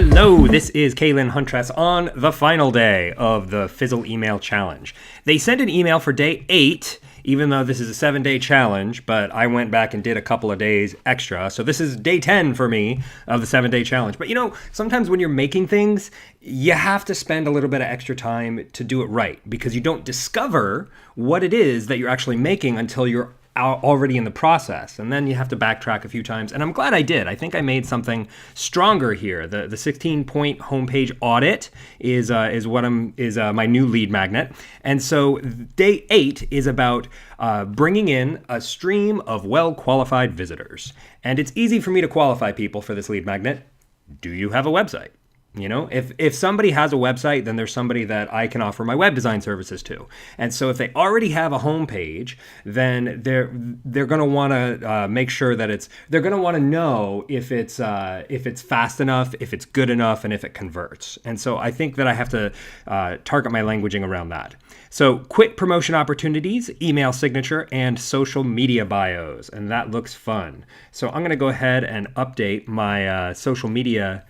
Hello, this is Caelan Huntress on the final day of the Fizzle email challenge. They sent an email for day 8, even though this is a 7-day challenge, but I went back and did a couple of days extra. So this is day 10 for me of the 7-day challenge. But you know, sometimes when you're making things, you have to spend a little bit of extra time to do it right, because you don't discover what it is that you're actually making until you're already in the process, and then you have to backtrack a few times, and I'm glad I did. I think I made something stronger here. The 16-point homepage audit is my new lead magnet, and so day 8 is about bringing in a stream of well-qualified visitors, and it's easy for me to qualify people for this lead magnet. Do you have a website? You know, if somebody has a website, then there's somebody that I can offer my web design services to. And so if they already have a homepage, then they're going to want to make sure that they're going to want to know if it's fast enough, if it's good enough, and if it converts. And so I think that I have to target my languaging around that. So quick promotion opportunities, email signature, and social media bios. And that looks fun. So I'm going to go ahead and update my social media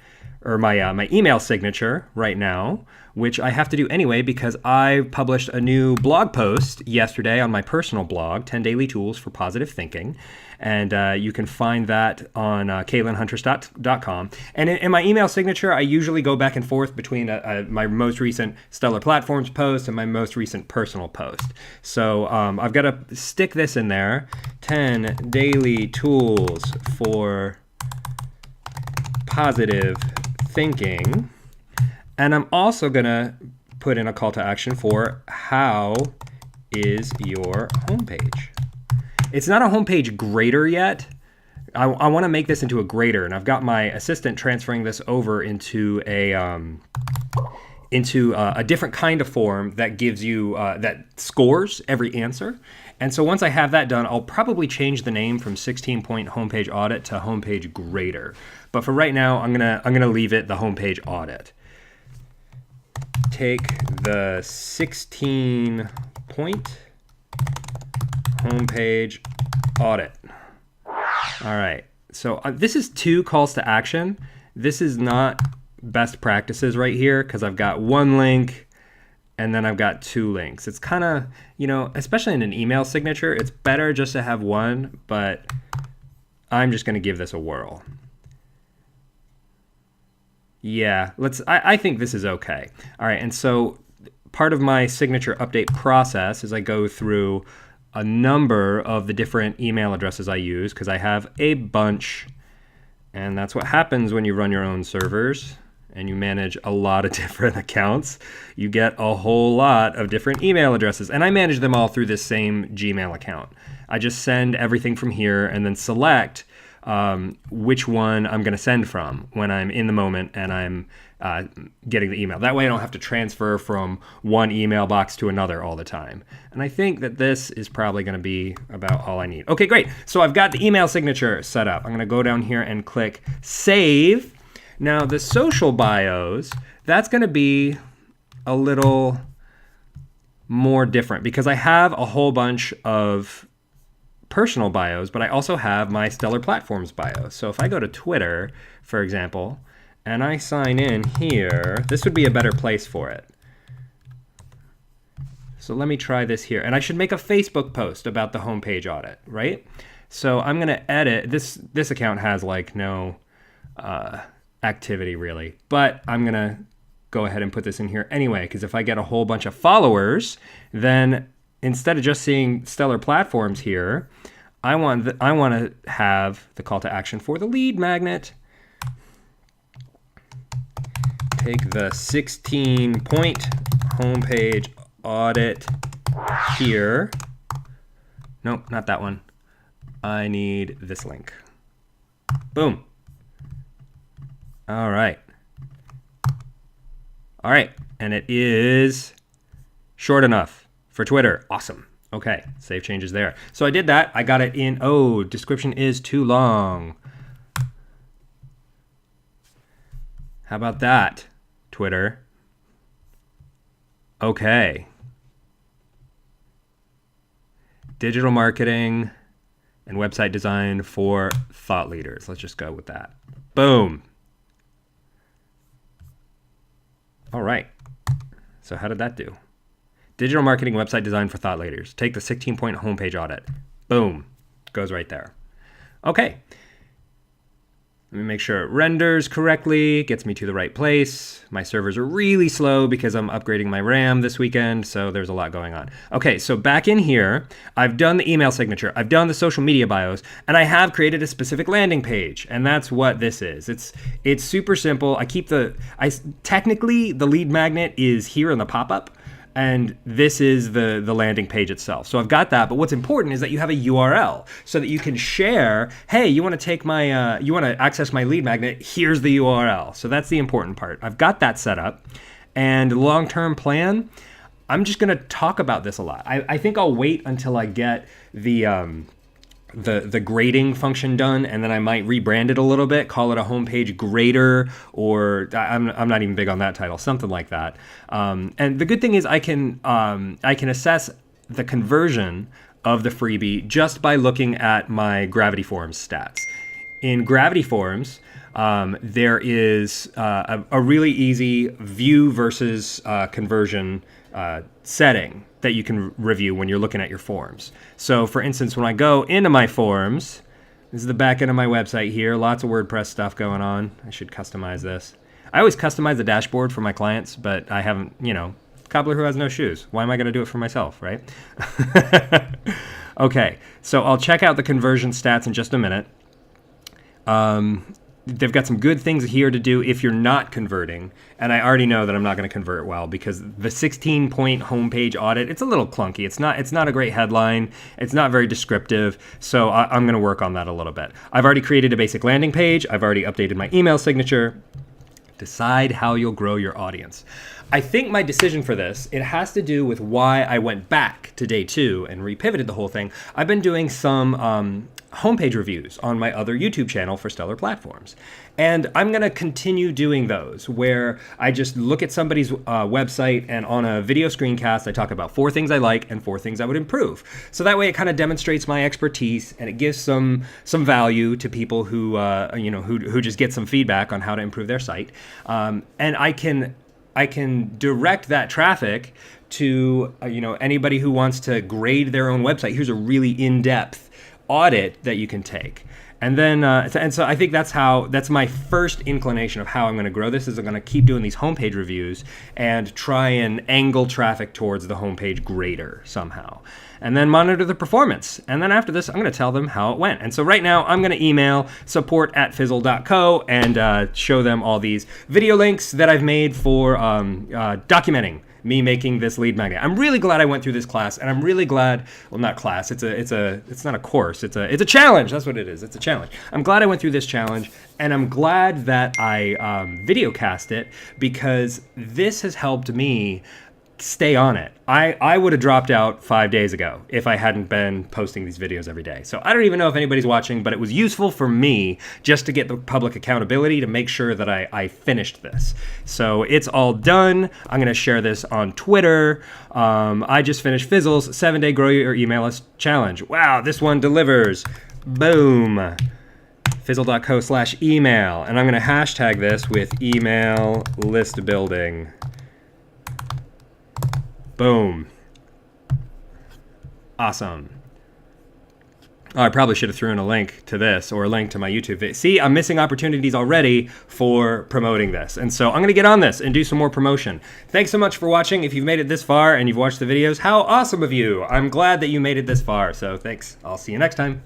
or my email signature right now, which I have to do anyway because I published a new blog post yesterday on my personal blog, 10 Daily Tools for Positive Thinking. And you can find that on CaelanHuntress.com. And in my email signature, I usually go back and forth between my most recent Stellar Platforms post and my most recent personal post. So I've got to stick this in there, 10 Daily Tools for Positive Thinking, and I'm also gonna put in a call to action for how is your homepage. It's not a homepage grader yet. I want to make this into a grader, and I've got my assistant transferring this over into a different kind of form that gives you that scores every answer. And so once I have that done, I'll probably change the name from 16-point homepage audit to homepage grader. But for right now, I'm gonna leave it the homepage audit. Take the 16-point homepage audit. All right. So this is 2 calls to action. This is not best practices right here because I've got 1 link and then I've got 2 links. It's kind of, especially in an email signature, it's better just to have 1, but I'm just going to give this a whirl. Yeah, I think this is okay. All right, and so part of my signature update process is I go through a number of the different email addresses I use because I have a bunch, and that's what happens when you run your own servers and you manage a lot of different accounts. You get a whole lot of different email addresses, and I manage them all through this same Gmail account. I just send everything from here and then select which one I'm going to send from when I'm in the moment and I'm getting the email. That way I don't have to transfer from one email box to another all the time. And I think that this is probably going to be about all I need. Okay, great. So I've got the email signature set up. I'm going to go down here and click Save. Now the social bios, that's going to be a little more different because I have a whole bunch of personal bios, but I also have my Stellar Platforms bio. So if I go to Twitter, for example, and I sign in here, this would be a better place for it. So let me try this here. And I should make a Facebook post about the homepage audit, right? So I'm going to edit. This account has like no activity really, but I'm going to go ahead and put this in here anyway, because if I get a whole bunch of followers, then instead of just seeing Stellar Platforms here, I want to have the call to action for the lead magnet. Take the 16-point homepage audit here. Nope, not that one. I need this link. Boom. All right. All right, and it is short enough for Twitter. Awesome. Okay, save changes there. So I did that. I got it in. Oh, description is too long. How about that, Twitter? Okay. Digital marketing and website design for thought leaders. Let's just go with that. Boom. All right. So how did that do? Digital marketing website design for thought leaders. Take the 16-point homepage audit. Boom. Goes right there. Okay. Let me make sure it renders correctly, gets me to the right place. My servers are really slow because I'm upgrading my RAM this weekend, so there's a lot going on. Okay, so back in here, I've done the email signature, I've done the social media bios, and I have created a specific landing page, and that's what this is. It's super simple. Technically, the lead magnet is here in the pop-up, and this is the landing page itself. So I've got that, but what's important is that you have a URL so that you can share, hey, you want to take my, you want to access my lead magnet, here's the URL. So that's the important part. I've got that set up, and long-term plan, I'm just going to talk about this a lot. I think I'll wait until I get the grading function done, and then I might rebrand it a little bit, call it a homepage grader, or I'm not even big on that title, something like that. And the good thing is I can assess the conversion of the freebie just by looking at my Gravity Forms stats. In Gravity Forms, there is a really easy view versus conversion setting that you can review when you're looking at your forms. So for instance, when I go into my forms, this is the back end of my website here, lots of WordPress stuff going on. I should customize this. I always customize the dashboard for my clients, but I haven't, cobbler who has no shoes. Why am I going to do it for myself, right? Okay, so I'll check out the conversion stats in just a minute. They've got some good things here to do if you're not converting, and I already know that I'm not going to convert well because the 16-point homepage audit, it's a little clunky. It's not a great headline. It's not very descriptive, so I'm going to work on that a little bit. I've already created a basic landing page. I've already updated my email signature. Decide how you'll grow your audience. I think my decision for this, it has to do with why I went back to day 2 and repivoted the whole thing. I've been doing some homepage reviews on my other YouTube channel for Stellar Platforms. And I'm going to continue doing those where I just look at somebody's website, and on a video screencast, I talk about 4 things I like and 4 things I would improve. So that way it kind of demonstrates my expertise, and it gives some value to people who just get some feedback on how to improve their site. And I can direct that traffic to anybody who wants to grade their own website. Here's a really in-depth audit that you can take. And then, and so I think that's my first inclination of how I'm going to grow this, is I'm going to keep doing these homepage reviews and try and angle traffic towards the homepage grader somehow. And then monitor the performance. And then after this, I'm going to tell them how it went. And so right now, I'm going to email support@fizzle.co and show them all these video links that I've made for documenting me making this lead magnet. I'm really glad I went through this class, and I'm really glad, well, not class, it's not a course, it's a challenge. That's what it is. It's a challenge. I'm glad I went through this challenge, and I'm glad that I video cast it, because this has helped me stay on it. I would have dropped out 5 days ago if I hadn't been posting these videos every day. So I don't even know if anybody's watching, but it was useful for me just to get the public accountability to make sure that I finished this. So it's all done. I'm going to share this on Twitter. I just finished Fizzle's 7-day Grow Your Email List Challenge. Wow, this one delivers. Boom. Fizzle.co/email. And I'm going to hashtag this with email list building. Boom. Awesome. Oh, I probably should have thrown a link to this, or a link to my YouTube video. See, I'm missing opportunities already for promoting this. And so I'm going to get on this and do some more promotion. Thanks so much for watching. If you've made it this far and you've watched the videos, how awesome of you. I'm glad that you made it this far. So thanks. I'll see you next time.